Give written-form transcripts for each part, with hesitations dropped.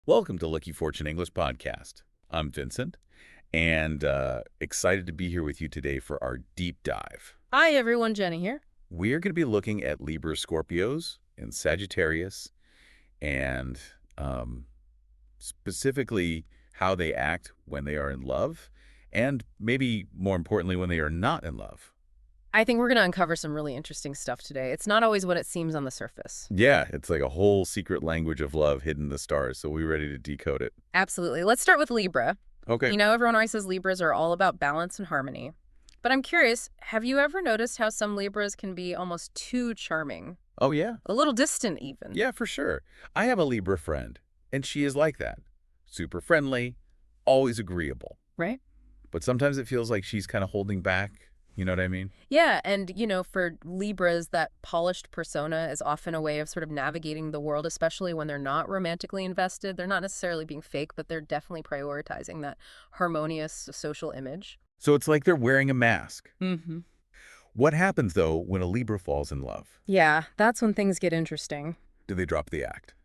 Welcome to Lucky Fortune English Podcast. I'm Vincent, and excited to be here with you today for our deep dive. Hi everyone, Jenny here. We're going to be looking at Libra, Scorpios, and Sagittarius, and specifically how they act when they are in love, and maybe more importantly, when they are not in love. I think we're going to uncover some really interesting stuff today. It's not always what it seems on the surface. Yeah, it's like a whole secret language of love hidden in the stars, so we're ready to decode it. Absolutely. Let's start with Libra. Okay. You know, everyone always says Libras are all about balance and harmony. But I'm curious, have you ever noticed how some Libras can be almost too charming? Oh, yeah? A little distant even. Yeah, for sure. I have a Libra friend, and she is like that. Super friendly, always agreeable. Right? But sometimes it feels like she's kind of holding back. You know what I mean? Yeah, and you know, for Libras, that polished persona is often a way of sort of navigating the world, especially when they're not romantically invested. They're not necessarily being fake, but they're definitely prioritizing that harmonious social image. So it's like they're wearing a mask. Mm-hmm. What happens, though, when a Libra falls in love? Yeah, that's when things get interesting. Do they drop the act?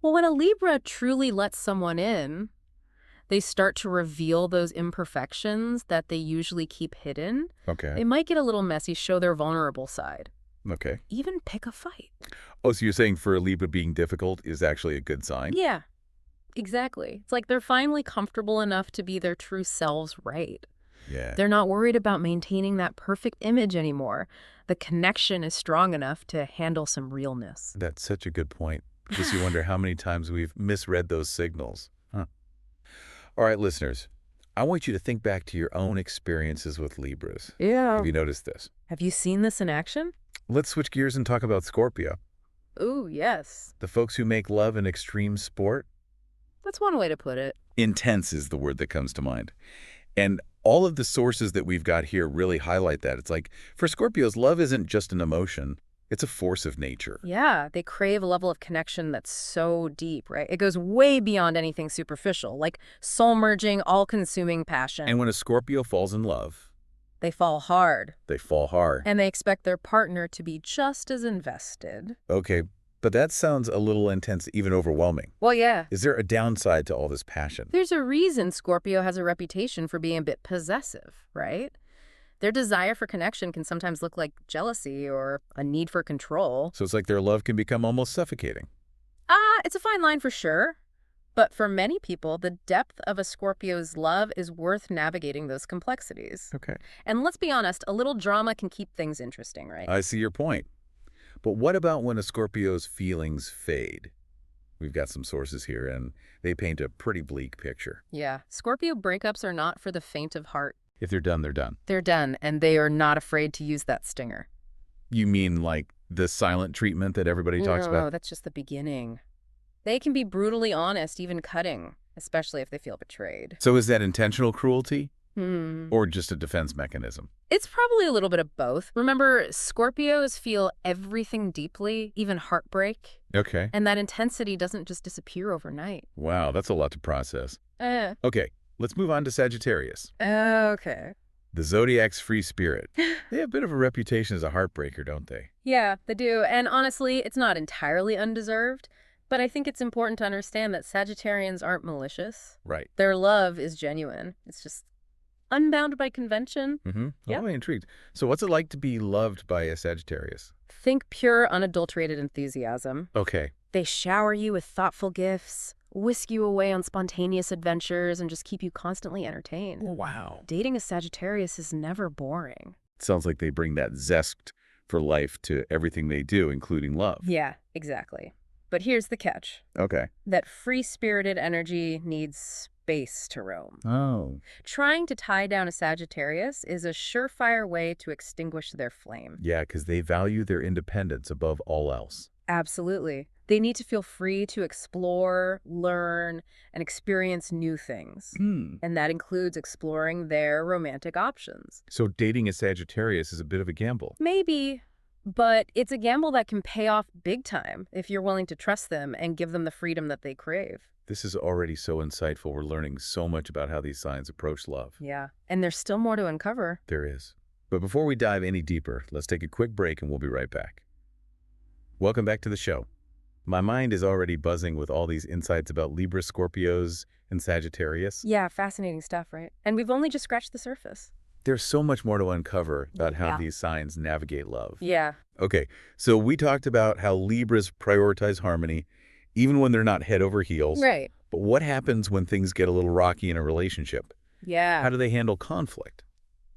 Well, when a Libra truly lets someone in, they start to reveal those imperfections that they usually keep hidden. Okay. They might get a little messy, show their vulnerable side, Okay. even pick a fight. Oh, so you're saying for a Libra being difficult is actually a good sign? Yeah, exactly. It's like they're finally comfortable enough to be their true selves, right? Yeah. They're not worried about maintaining that perfect image anymore. The connection is strong enough to handle some realness. That's such a good point. Because you wonder how many times we've misread those signals. Huh. All right, listeners, I want you to think back to your own experiences with Libras. Yeah. Have you noticed this? Have you seen this in action? Let's switch gears and talk about Scorpio. Ooh, yes. The folks who make love an extreme sport. That's one way to put it. Intense is the word that comes to mind. And all of the sources that we've got here really highlight that. It's like, for Scorpios, love isn't just an emotion. It's a force of nature. Yeah, they crave a level of connection that's so deep, right? It goes way beyond anything superficial, like soul-merging, all-consuming passion. And when a Scorpio falls in love, they fall hard. they fall hard. And they expect their partner to be just as invested. Okay, but that sounds a little intense, even overwhelming. Well, yeah. Is there a downside to all this passion? There's a reason Scorpio has a reputation for being a bit possessive, right? Their desire for connection can sometimes look like jealousy or a need for control. So it's like their love can become almost suffocating. It's a fine line for sure. But for many people, the depth of a Scorpio's love is worth navigating those complexities. Okay. And let's be honest, a little drama can keep things interesting, right? I see your point. But what about when a Scorpio's feelings fade? We've got some sources here, and they paint a pretty bleak picture. Yeah. Scorpio breakups are not for the faint of heart. If they're done, they're done. They're done, and they are not afraid to use that stinger. You mean like the silent treatment that everybody talks No, about? that's just the beginning. They can be brutally honest, even cutting, especially if they feel betrayed. So is that intentional cruelty Hmm. or just a defense mechanism? It's probably a little bit of both. Remember, Scorpios feel everything deeply, even heartbreak. Okay. And that intensity doesn't just disappear overnight. Wow, that's a lot to process. Okay, let's move on to Sagittarius. Okay. The Zodiac's free spirit. They have a bit of a reputation as a heartbreaker, don't they? Yeah, they do. And honestly, it's not entirely undeserved. But I think it's important to understand that Sagittarians aren't malicious. Right. Their love is genuine. It's just unbound by convention. Mm-hmm. Yeah. I'm intrigued. So what's it like to be loved by a Sagittarius? Think pure, unadulterated enthusiasm. Okay. They shower you with thoughtful gifts, whisk you away on spontaneous adventures, and just keep you constantly entertained. Wow. Dating a Sagittarius is never boring. Sounds like they bring that zest for life to everything they do, including love. Yeah, exactly. But here's the catch. Okay. That free-spirited energy needs space to roam. Oh. Trying to tie down a Sagittarius is a surefire way to extinguish their flame. Yeah, because they value their independence above all else. Absolutely. They need to feel free to explore, learn, and experience new things. And that includes exploring their romantic options. So dating a Sagittarius is a bit of a gamble. Maybe, but it's a gamble that can pay off big time if you're willing to trust them and give them the freedom that they crave. This is already so insightful. We're learning so much about how these signs approach love. Yeah, and there's still more to uncover. There is. But before we dive any deeper, let's take a quick break and we'll be right back. Welcome back to the show. My mind is already buzzing with all these insights about Libra, Scorpios, and Sagittarius. Yeah, fascinating stuff, right? And we've only just scratched the surface. There's so much more to uncover about how Yeah. these signs navigate love. Yeah. Okay, so we talked about how Libras prioritize harmony, even when they're not head over heels. Right. But what happens when things get a little rocky in a relationship? Yeah. How do they handle conflict?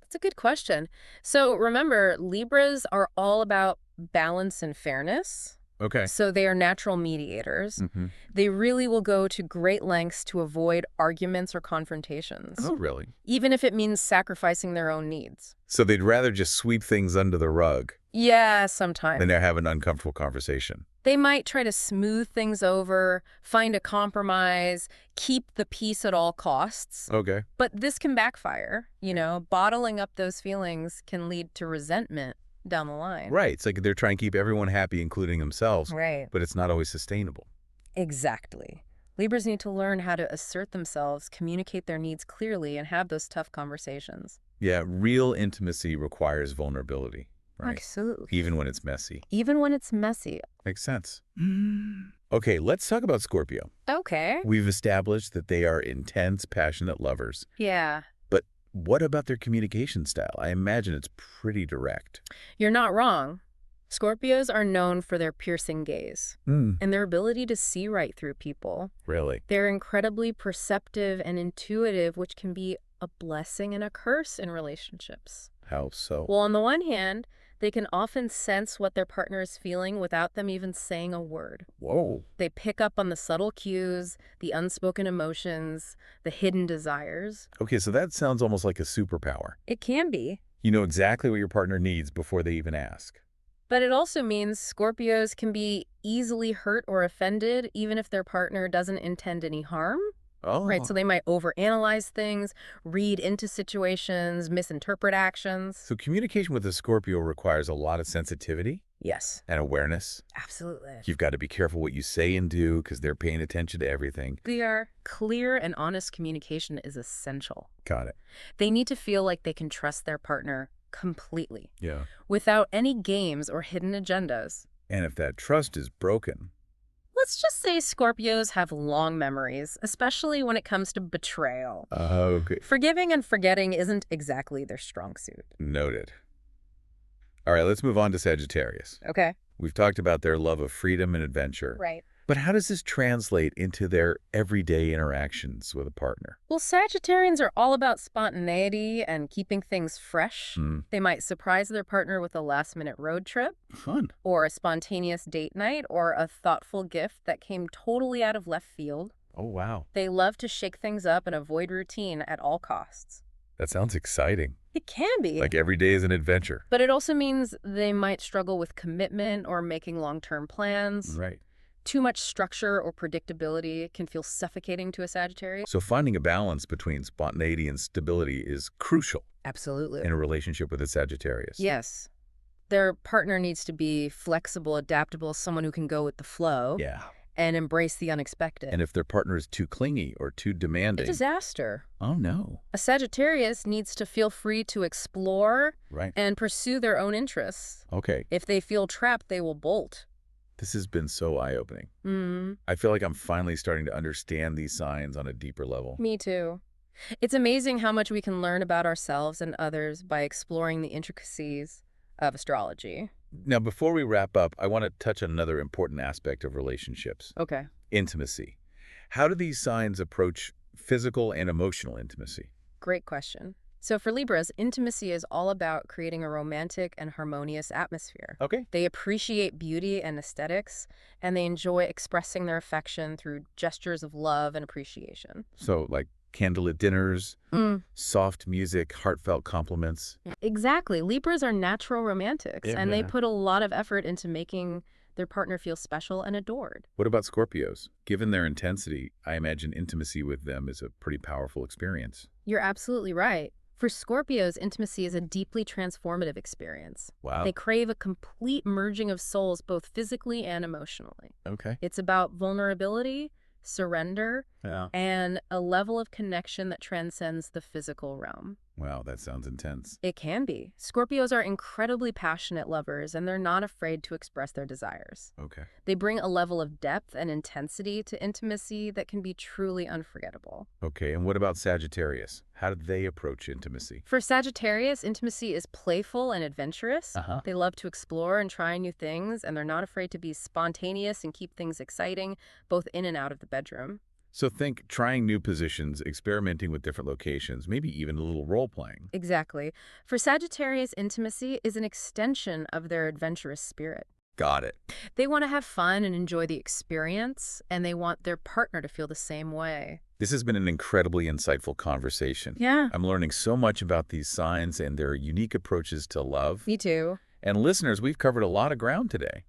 That's a good question. So remember, Libras are all about balance and fairness. Okay. So they are natural mediators. Mm-hmm. They really will go to great lengths to avoid arguments or confrontations, Oh, really? even if it means sacrificing their own needs. So they'd rather just sweep things under the rug Yeah, sometimes. than have an uncomfortable conversation. They might try to smooth things over, find a compromise, keep the peace at all costs. Okay. But this can backfire. Bottling up those feelings can lead to resentment down the line. Right. It's like they're trying to keep everyone happy, including themselves, Right. but it's not always sustainable. Exactly. Libras need to learn how to assert themselves, communicate their needs clearly, and have those tough conversations. Yeah, real intimacy requires vulnerability, right? Absolutely. Even when it's messy. Even when it's messy. Makes sense. Okay, let's talk about Scorpio. Okay. We've established that they are intense, passionate lovers. Yeah. But what about their communication style? I imagine it's pretty direct. You're not wrong. Scorpios are known for their piercing gaze and their ability to see right through people. Really? They're incredibly perceptive and intuitive, which can be a blessing and a curse in relationships. How so? Well, on the one hand, they can often sense what their partner is feeling without them even saying a word. Whoa. They pick up on the subtle cues, the unspoken emotions, the hidden desires. Okay, so that sounds almost like a superpower. It can be. You know exactly what your partner needs before they even ask. But it also means Scorpios can be easily hurt or offended, even if their partner doesn't intend any harm. Oh. Right, so they might overanalyze things, read into situations, misinterpret actions. So communication with a Scorpio requires a lot of sensitivity Yes, and awareness. absolutely. You've got to be careful what you say and do because they're paying attention to everything. Clear and honest communication is essential. Got it. They need to feel like they can trust their partner completely, Yeah. without any games or hidden agendas. And if that trust is broken, Let's just say Scorpios have long memories, especially when it comes to betrayal. okay. Forgiving and forgetting isn't exactly their strong suit. Noted. All right, let's move on to Sagittarius. Okay. We've talked about their love of freedom and adventure. Right. But how does this translate into their everyday interactions with a partner? Well, Sagittarians are all about spontaneity and keeping things fresh. They might surprise their partner with a last-minute road trip, Fun. or a spontaneous date night, or a thoughtful gift that came totally out of left field. Oh, wow. They love to shake things up and avoid routine at all costs. That sounds exciting. It can be. Like every day is an adventure. But it also means they might struggle with commitment or making long-term plans. Right. Too much structure or predictability can feel suffocating to a Sagittarius. So finding a balance between spontaneity and stability is crucial Absolutely. in a relationship with a Sagittarius. Yes. Their partner needs to be flexible, adaptable, someone who can go with the flow Yeah. and embrace the unexpected. And if their partner is too clingy or too A demanding, disaster. oh no. A Sagittarius needs to feel free to explore Right. and pursue their own interests. Okay. If they feel trapped, they will bolt. This has been so eye-opening. I feel like I'm finally starting to understand these signs on a deeper level. Me too. It's amazing how much we can learn about ourselves and others by exploring the intricacies of astrology. Now, before we wrap up, I want to touch on another important aspect of relationships, Okay. intimacy. How do these signs approach physical and emotional intimacy? Great question. So for Libras, intimacy is all about creating a romantic and harmonious atmosphere. Okay. They appreciate beauty and aesthetics, and they enjoy expressing their affection through gestures of love and appreciation. So like candlelit dinners, soft music, heartfelt compliments. Exactly. Libras are natural romantics, Yeah, and they man. put a lot of effort into making their partner feel special and adored. What about Scorpios? Given their intensity, I imagine intimacy with them is a pretty powerful experience. You're absolutely right. For Scorpios, intimacy is a deeply transformative experience. Wow. They crave a complete merging of souls, both physically and emotionally. Okay. It's about vulnerability, surrender, Yeah. and a level of connection that transcends the physical realm. Wow, that sounds intense. It can be. Scorpios are incredibly passionate lovers, and they're not afraid to express their desires. Okay. They bring a level of depth and intensity to intimacy that can be truly unforgettable. Okay, and what about Sagittarius? How do they approach intimacy? For Sagittarius, intimacy is playful and adventurous. Uh-huh. They love to explore and try new things, and they're not afraid to be spontaneous and keep things exciting, both in and out of the bedroom. So think trying new positions, experimenting with different locations, maybe even a little role-playing. Exactly. For Sagittarius, intimacy is an extension of their adventurous spirit. Got it. They want to have fun and enjoy the experience, and they want their partner to feel the same way. This has been an incredibly insightful conversation. Yeah. I'm learning so much about these signs and their unique approaches to love. Me too. And listeners, we've covered a lot of ground today.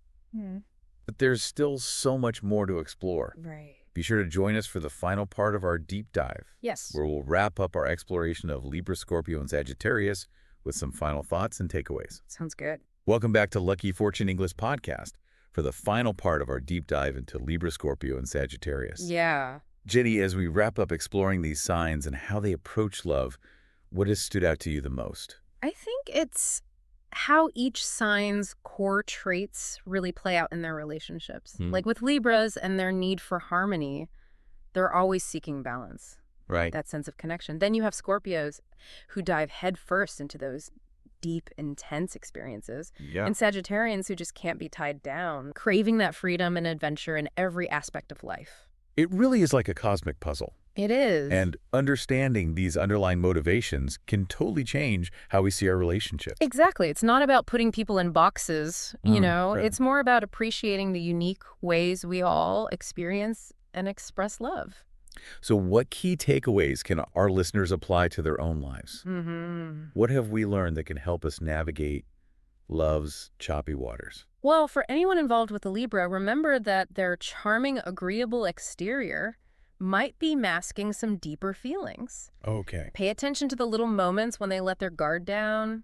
But there's still so much more to explore. Right. Be sure to join us for the final part of our deep dive, Yes. where we'll wrap up our exploration of Libra, Scorpio, and Sagittarius with some final thoughts and takeaways. Sounds good. Welcome back to Lucky Fortune English Podcast for the final part of our deep dive into Libra, Scorpio, and Sagittarius. Yeah. Jenny, as we wrap up exploring these signs and how they approach love, what has stood out to you the most? I think it's how each sign's core traits really play out in their relationships. Like with Libras and their need for harmony, they're always seeking balance, Right. that sense of connection. Then you have Scorpios who dive headfirst into those deep, intense experiences. Yeah. And Sagittarians who just can't be tied down, craving that freedom and adventure in every aspect of life. It really is like a cosmic puzzle. It is. And understanding these underlying motivations can totally change how we see our relationship. Exactly. It's not about putting people in boxes, right. It's more about appreciating the unique ways we all experience and express love. So what key takeaways can our listeners apply to their own lives? What have we learned that can help us navigate love's choppy waters? Well, for anyone involved with the Libra, remember that their charming, agreeable exterior might be masking some deeper feelings. Okay. Pay attention to the little moments when they let their guard down,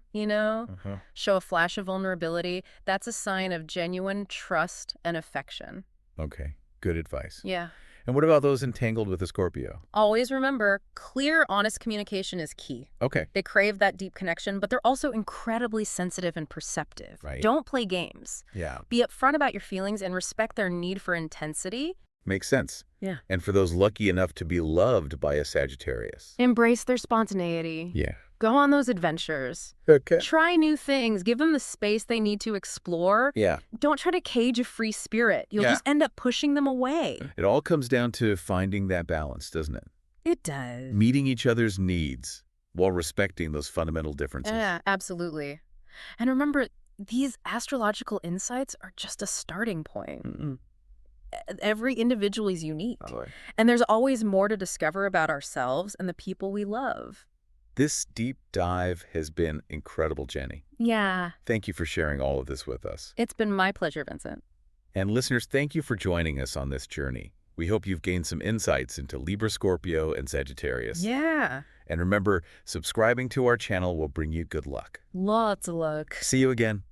show a flash of vulnerability. That's a sign of genuine trust and affection. Okay. Good advice. Yeah. And what about those entangled with a Scorpio? Always remember, clear, honest communication is key. Okay. They crave that deep connection, but they're also incredibly sensitive and perceptive. Right. Don't play games. Yeah. Be upfront about your feelings and respect their need for intensity. Makes sense. Yeah. And for those lucky enough to be loved by a Sagittarius. Embrace their spontaneity. Yeah. Go on those adventures. Okay. Try new things. Give them the space they need to explore. Yeah. Don't try to cage a free spirit. You'll just end up pushing them away. It all comes down to finding that balance, doesn't it? It does. Meeting each other's needs while respecting those fundamental differences. Yeah, absolutely. And remember, these astrological insights are just a starting point. Every individual is unique. And there's always more to discover about ourselves and the people we love. This deep dive has been incredible, Jenny. Yeah. Thank you for sharing all of this with us. It's been my pleasure, Vincent. And listeners, thank you for joining us on this journey. We hope you've gained some insights into Libra, Scorpio, and Sagittarius. Yeah. And remember, subscribing to our channel will bring you good luck. Lots of luck. See you again.